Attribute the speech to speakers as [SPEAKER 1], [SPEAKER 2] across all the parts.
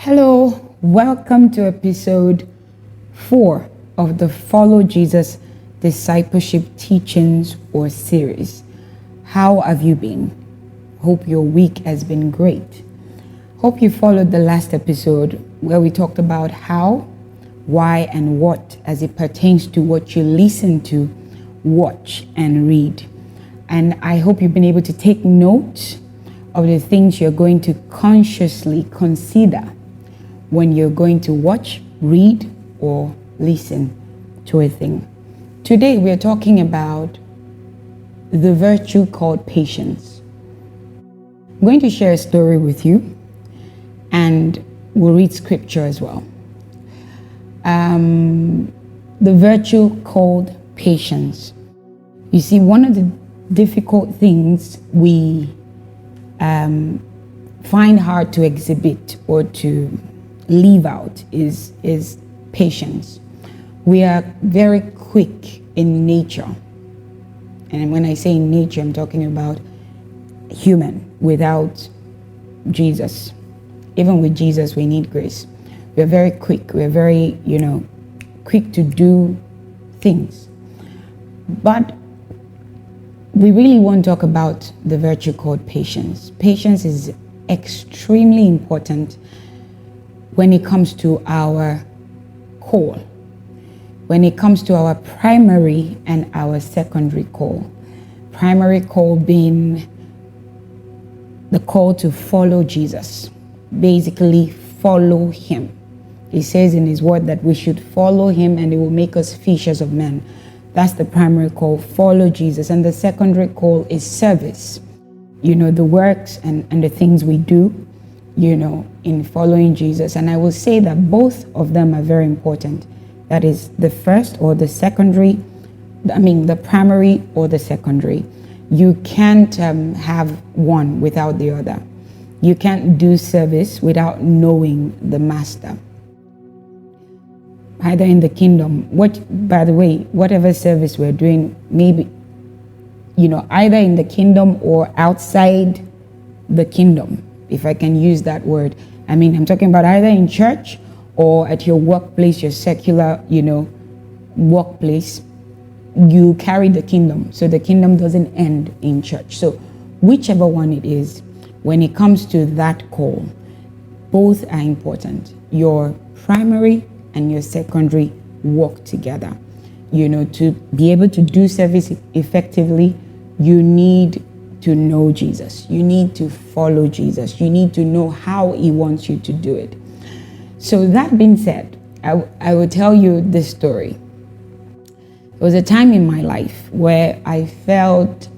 [SPEAKER 1] Hello, welcome to episode 4 of the Follow Jesus Discipleship Teachings or Series. How have you been? Hope your week has been great. Hope you followed the last episode where we talked about how, why, and what as it pertains to what you listen to, watch, and read. And I hope you've been able to take note of the things you're going to consciously consider when you're going to watch, read, or listen to a thing. Today we are talking about the virtue called patience. I'm going to share a story with you and we'll read scripture as well. The virtue called patience. You see, one of the difficult things we find hard to exhibit or to leave out is patience. We are very quick in nature. And when I say in nature, I'm talking about human without Jesus. Even with Jesus, we need grace. We're very quick. We're very, quick to do things. But we really want to talk about the virtue called patience. Patience is extremely important when it comes to our call, when it comes to our primary and our secondary call. Primary call being the call to follow Jesus, basically follow him. He says in his word that we should follow him and it will make us fishers of men. That's the primary call, follow Jesus. And the secondary call is service. The works and the things we do, in following Jesus. And I will say that both of them are very important. That is the first or the secondary, the primary or the secondary. You can't have one without the other. You can't do service without knowing the master. Either in the kingdom, by the way, whatever service we're doing, maybe, either in the kingdom or outside the kingdom, if I can use that word. I'm talking about either in church or at your workplace, your secular, workplace. You carry the kingdom. So the kingdom doesn't end in church. So whichever one it is, when it comes to that call, both are important. Your primary and your secondary work together. To be able to do service effectively, you need to know Jesus. You need to follow Jesus. You need to know how he wants you to do it. So that being said, I will tell you this story. There was a time in my life where I felt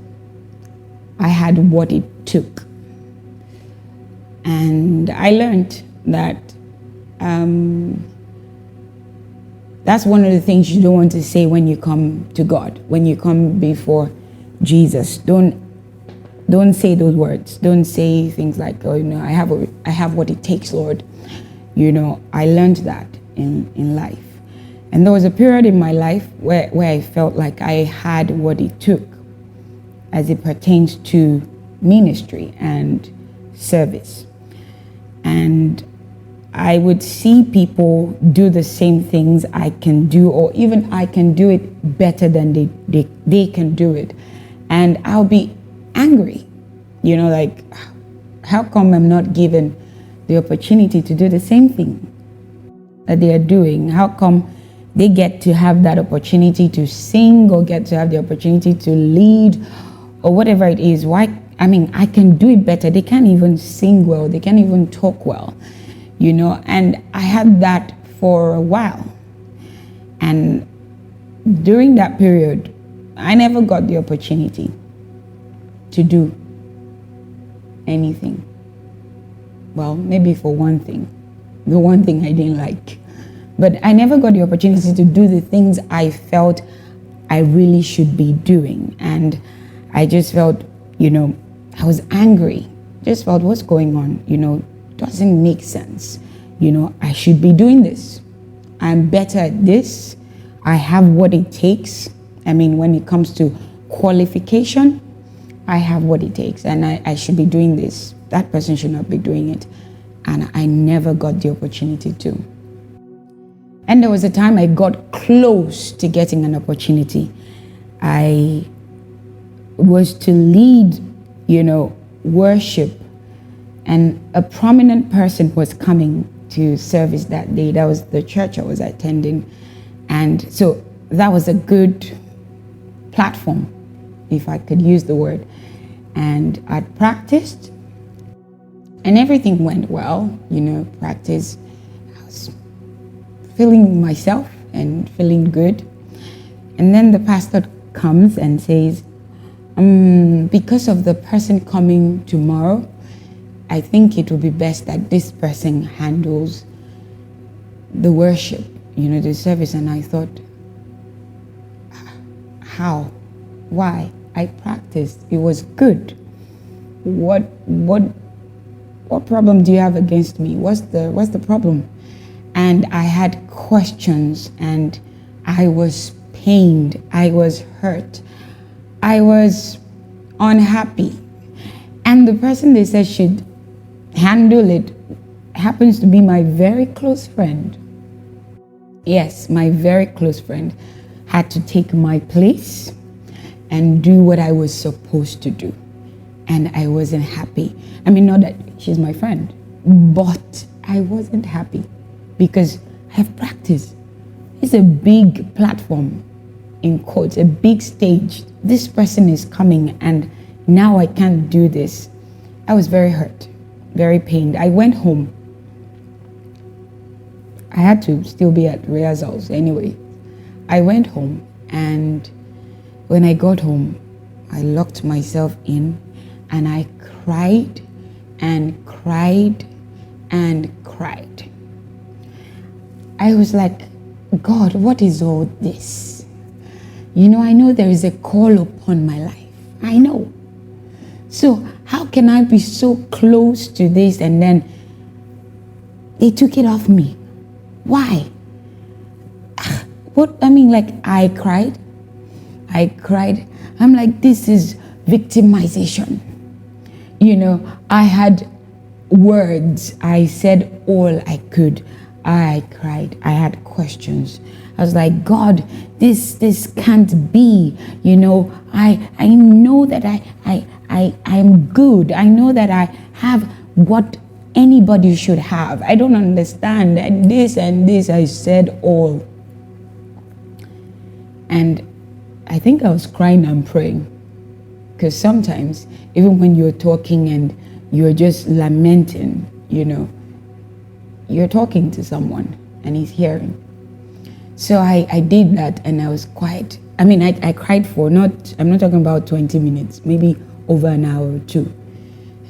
[SPEAKER 1] I had what it took. And I learned that that's one of the things you don't want to say when you come to God, when you come before Jesus. Don't say those words. Don't say things like, I have what it takes, Lord. I learned that in life. And there was a period in my life where I felt like I had what it took as it pertains to ministry and service. And I would see people do the same things I can do, or even I can do it better than they can do it. And I'll be angry, how come I'm not given the opportunity to do the same thing that they are doing? How come they get to have that opportunity to sing or get to have the opportunity to lead or whatever it is? Why? I can do it better. They can't even sing well. They can't even talk well, and I had that for a while. And during that period, I never got the opportunity to do anything. Well, maybe for one thing, the one thing I didn't like. But I never got the opportunity to do the things I felt I really should be doing. And I just felt, I was angry. Just felt, what's going on? Doesn't make sense. I should be doing this. I'm better at this. I have what it takes. When it comes to qualification, I have what it takes and I should be doing this. That person should not be doing it. and I never got the opportunity to. And there was a time I got close to getting an opportunity. I was to lead, worship, and a prominent person was coming to service that day. That was the church I was attending. And so that was a good platform, if I could use the word. And I'd practiced, and everything went well, practice. I was feeling myself and feeling good. And then the pastor comes and says, because of the person coming tomorrow, I think it would be best that this person handles the worship, the service. And I thought, how? Why? I practiced. It was good. What problem do you have against me? What's the problem? And I had questions, and I was pained. I was hurt. I was unhappy. And the person they said should handle it happens to be my very close friend. Yes, my very close friend had to take my place and do what I was supposed to do. And I wasn't happy. I mean, not that she's my friend, but I wasn't happy because I have practiced. It's a big platform, in quotes, a big stage. This person is coming and now I can't do this. I was very hurt, very pained. I went home. I had to still be at rehearsals anyway. I went home, and when I got home, I locked myself in and I cried and cried and cried. I was like, God, what is all this? I know there is a call upon my life. I know. So how can I be so close to this and then they took it off me? Why? I cried. I'm like, this is victimization. I had words. I said all I could. I cried. I had questions. I was like, God, this can't be. I know that I'm good. I know that I have what anybody should have. I don't understand. And this, I said all. And I think I was crying and praying. Because sometimes, even when you're talking and you're just lamenting, you're talking to someone and he's hearing. So I did that, and I was quiet. I mean, I cried I'm not talking about 20 minutes, maybe over an hour or two.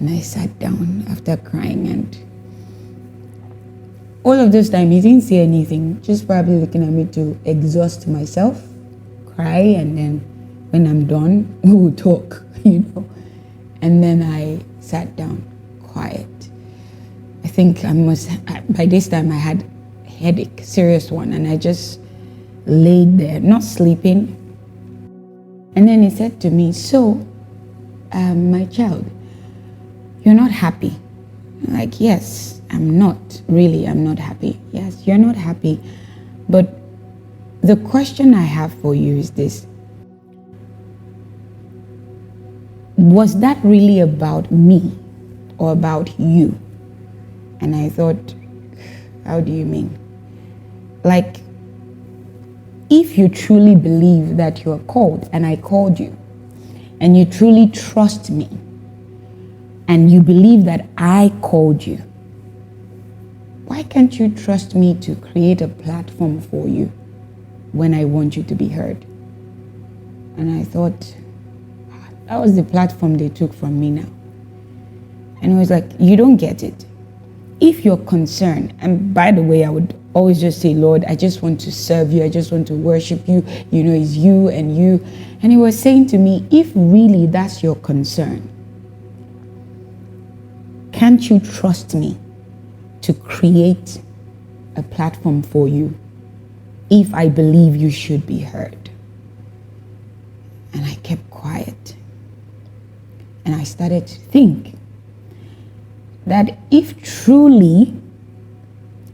[SPEAKER 1] And I sat down after crying, and all of this time he didn't say anything, just probably looking at me to exhaust myself, cry, and then when I'm done, we will talk, And then I sat down, quiet. I think by this time I had a headache, serious one, and I just laid there, not sleeping. And then he said to me, so, my child, you're not happy? I'm like, yes, I'm not happy. Yes, you're not happy. But the question I have for you is this. Was that really about me or about you? And I thought, how do you mean? Like, if you truly believe that you are called, and I called you, and you truly trust me, and you believe that I called you, why can't you trust me to create a platform for you when I want you to be heard? And I thought, that was the platform they took from me now. And it was like, you don't get it. If you're concerned, and by the way, I would always just say, Lord, I just want to serve you. I just want to worship you. It's you and you. And he was saying to me, if really that's your concern, can't you trust me to create a platform for you if I believe you should be heard? And I kept quiet. And I started to think, that if truly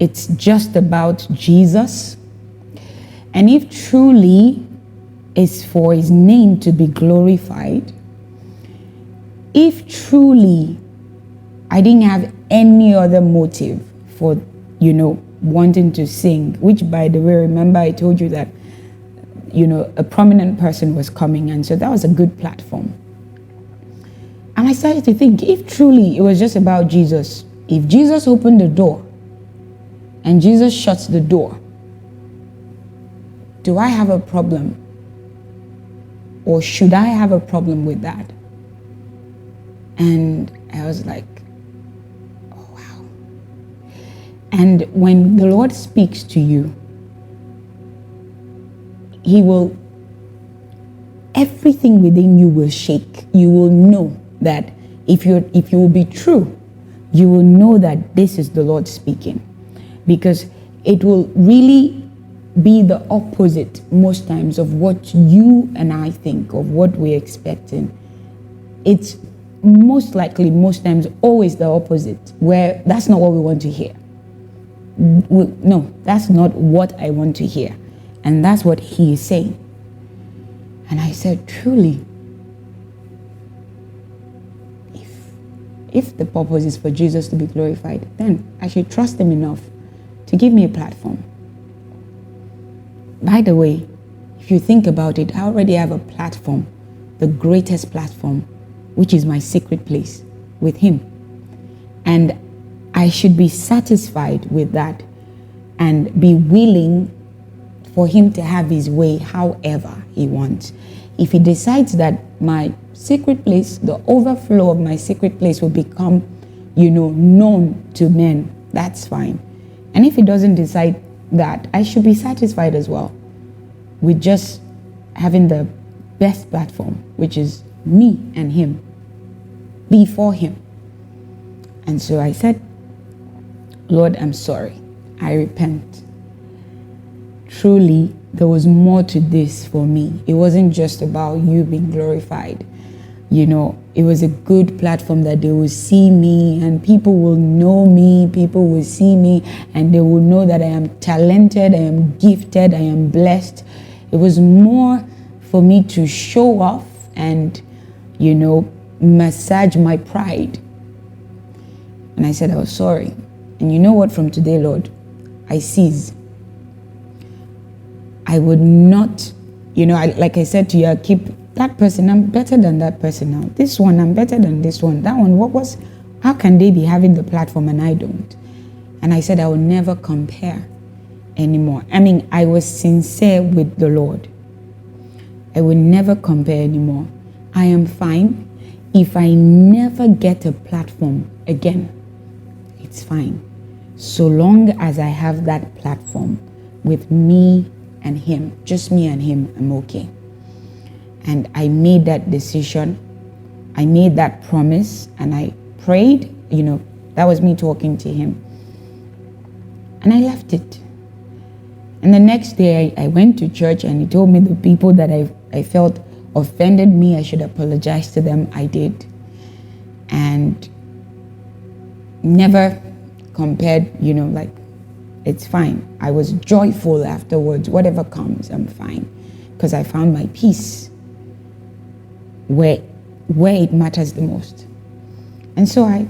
[SPEAKER 1] it's just about Jesus, and if truly it's for his name to be glorified, if truly I didn't have any other motive for, wanting to sing, which, by the way, remember I told you that, a prominent person was coming, and so that was a good platform. And I started to think, if truly it was just about Jesus, if Jesus opened the door and Jesus shuts the door, do I have a problem? Or should I have a problem with that? And I was like, oh wow. And when the Lord speaks to you, he will, everything within you will shake. You will know that if you will be true, you will know that this is the Lord speaking, because it will really be the opposite most times of what you and I think, of what we're expecting. It's most likely, most times, always the opposite, where that's not what we want to hear. No, that's not what I want to hear. And that's what he is saying. And I said, truly, if the purpose is for Jesus to be glorified, then I should trust him enough to give me a platform. By the way, if you think about it, I already have a platform, the greatest platform, which is my secret place with him. And I should be satisfied with that and be willing for him to have his way however he wants. If he decides that my secret place, the overflow of my secret place will become, known to men, that's fine. And if he doesn't decide that, I should be satisfied as well with just having the best platform, which is me and him, before him. And so I said, Lord, I'm sorry. I repent. Truly, there was more to this for me. It wasn't just about you being glorified. It was a good platform that they will see me and people will know me, people will see me and they will know that I am talented, I am gifted, I am blessed. It was more for me to show off and, massage my pride. And I said I was sorry. And you know what, from today, Lord, I cease. I would not, like I said to you, I keep that person, I'm better than that person now. This one, I'm better than this one. That one, how can they be having the platform and I don't? And I said I will never compare anymore. I was sincere with the Lord. I will never compare anymore. I am fine. If I never get a platform again, it's fine. So long as I have that platform with me and him, just me and him, I'm okay. And I made that decision. I made that promise and I prayed, that was me talking to him. And I left it. And the next day I went to church and he told me the people that I felt offended me, I should apologize to them. I did. And never compared, it's fine. I was joyful afterwards. Whatever comes, I'm fine. Because I found my peace where it matters the most. And so I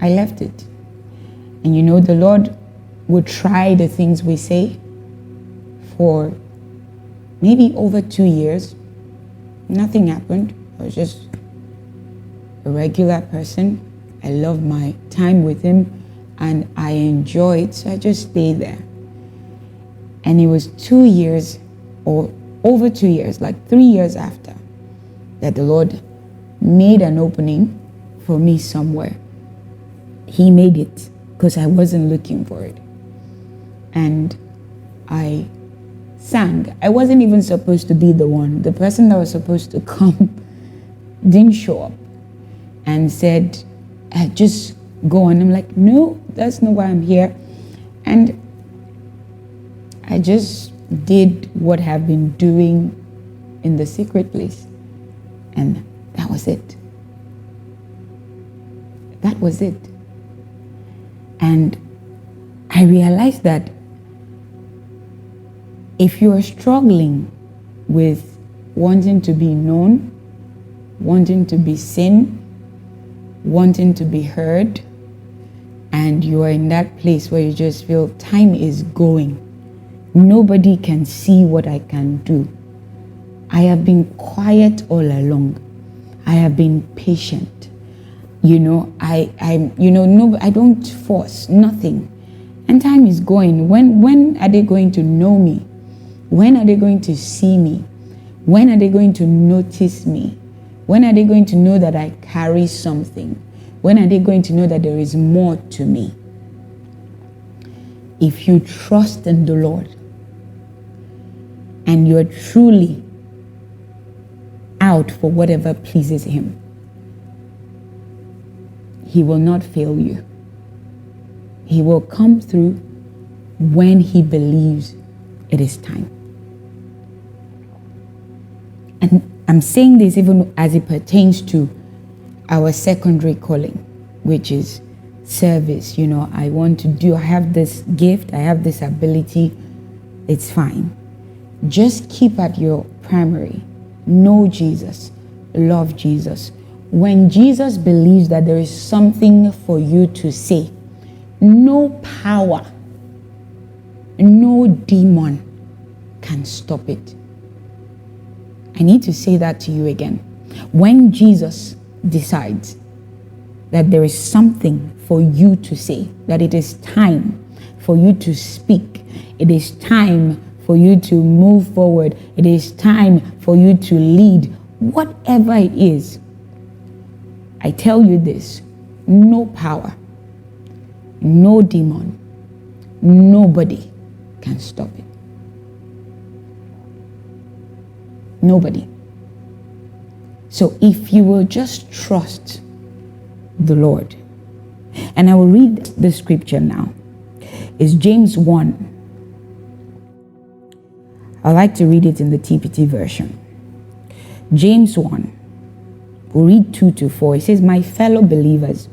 [SPEAKER 1] left it. And the Lord would try the things we say for maybe over 2 years. Nothing happened. I was just a regular person. I loved my time with him and I enjoyed, so I just stayed there. And it was 2 years or over 2 years, like 3 years after, that the Lord made an opening for me somewhere. He made it because I wasn't looking for it. And I sang. I wasn't even supposed to be the one. The person that was supposed to come didn't show up and said, just go on. I'm like, no, that's not why I'm here. And I just did what I've been doing in the secret place. And that was it. That was it. And I realized that if you are struggling with wanting to be known, wanting to be seen, wanting to be heard, and you are in that place where you just feel time is going, nobody can see what I can do. I have been quiet all along. I have been patient. I don't force nothing. And time is going. When are they going to know me? When are they going to see me? When are they going to notice me? When are they going to know that I carry something? When are they going to know that there is more to me? If you trust in the Lord and you're truly out for whatever pleases Him, He will not fail you. He will come through when He believes it is time. And I'm saying this even as it pertains to our secondary calling, which is service. I have this gift, I have this ability, it's fine. Just keep at your primary. Know Jesus, love Jesus. When Jesus believes that there is something for you to say, no power, no demon can stop it. I need to say that to you again. When Jesus decides that there is something for you to say, that it is time for you to speak, it is time for you to move forward, it is time for you to lead, whatever it is, I tell you this, no power, no demon, nobody can stop it. Nobody. So if you will just trust the Lord, and I will read the scripture now. It's James 1. I like to read it in the TPT version. James 1. We'll read 2-4. It says, my fellow believers,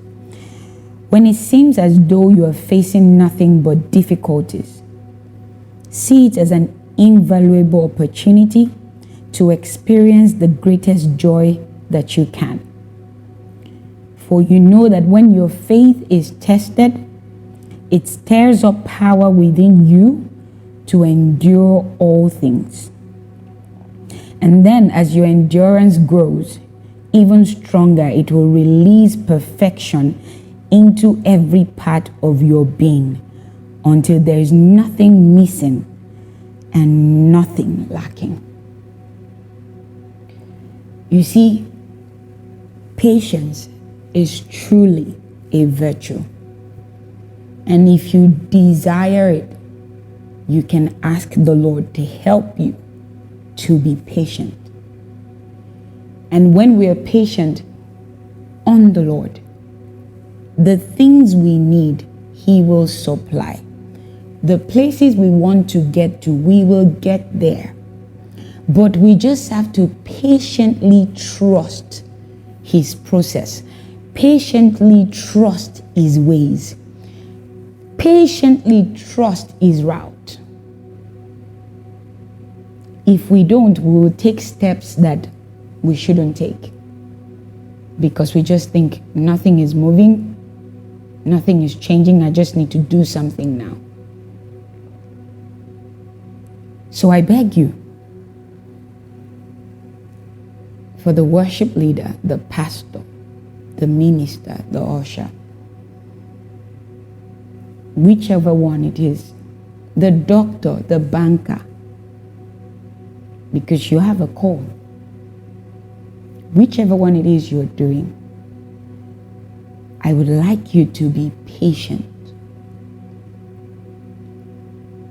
[SPEAKER 1] when it seems as though you are facing nothing but difficulties, see it as an invaluable opportunity to experience the greatest joy that you can. For you know that when your faith is tested, it stirs up power within you to endure all things. And then as your endurance grows even stronger, it will release perfection into every part of your being until there is nothing missing and nothing lacking. You see, patience is truly a virtue. And if you desire it, you can ask the Lord to help you to be patient. And when we are patient on the Lord, the things we need, He will supply. The places we want to get to, we will get there. But we just have to patiently trust His process. Patiently trust His ways. Patiently trust His route. If we don't, we will take steps that we shouldn't take. Because we just think nothing is moving, nothing is changing, I just need to do something now. So I beg you, for the worship leader, the pastor, the minister, the usher, whichever one it is, the doctor, the banker, because you have a call. Whichever one it is you're doing, I would like you to be patient.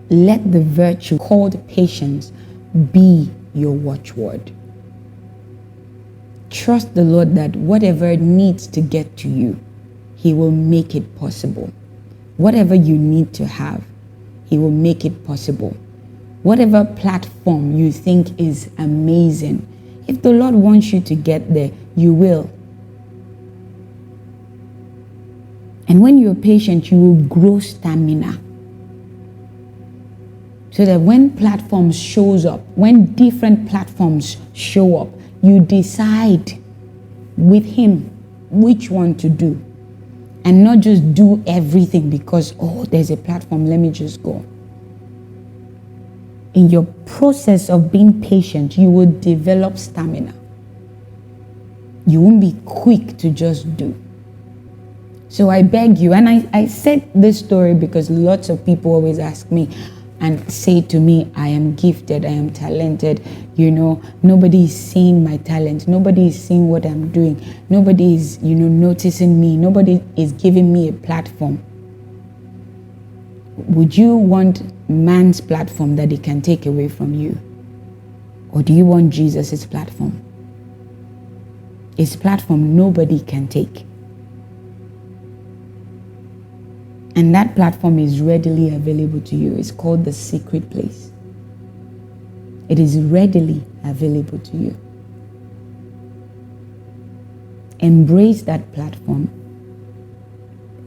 [SPEAKER 1] Let the virtue called patience be your watchword. Trust the Lord that whatever needs to get to you, He will make it possible. Whatever you need to have, He will make it possible. Whatever platform you think is amazing, if the Lord wants you to get there, you will. And when you're patient, you will grow stamina. So that when platforms shows up, when different platforms show up, you decide with him which one to do. And not just do everything because, oh, there's a platform, let me just go. In your process of being patient, you will develop stamina. You won't be quick to just do. So I beg you, and I said this story because lots of people always ask me and say to me, I am gifted, I am talented, nobody is seeing my talent, nobody is seeing what I'm doing, nobody is, noticing me, nobody is giving me a platform. Would you want man's platform that he can take away from you? Or do you want Jesus' platform? His platform nobody can take. And that platform is readily available to you. It's called the secret place. It is readily available to you. Embrace that platform.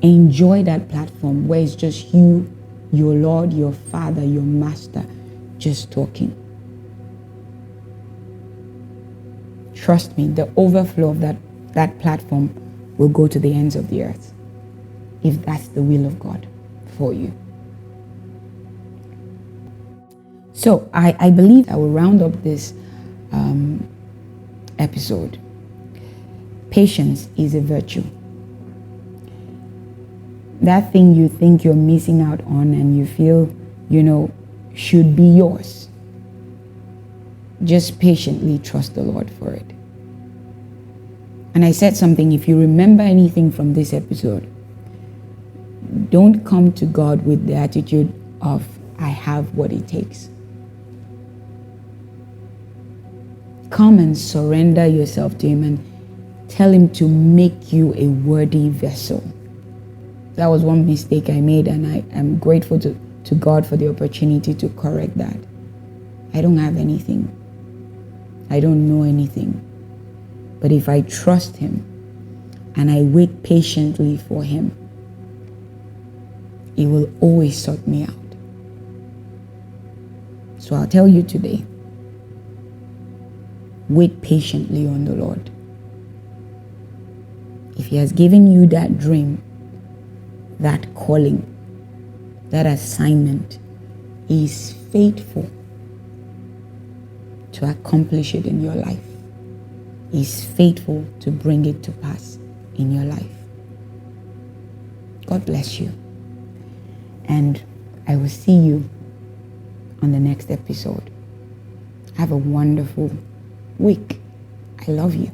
[SPEAKER 1] Enjoy that platform where it's just you, your Lord, your Father, your Master, just talking. Trust me, the overflow of that platform will go to the ends of the earth, if that's the will of God for you. So I believe I will round up this episode. Patience is a virtue. That thing you think you're missing out on and you feel, should be yours. Just patiently trust the Lord for it. And I said something, if you remember anything from this episode, don't come to God with the attitude of, I have what it takes. Come and surrender yourself to him and tell him to make you a worthy vessel. That was one mistake I made, and I am grateful to God for the opportunity to correct that. I don't have anything. I don't know anything. But if I trust him and I wait patiently for him, he will always sort me out. So I'll tell you today, wait patiently on the Lord. If he has given you that dream, that calling, that assignment, he is faithful to accomplish it in your life. He is faithful to bring it to pass in your life. God bless you. And I will see you on the next episode. Have a wonderful week. I love you.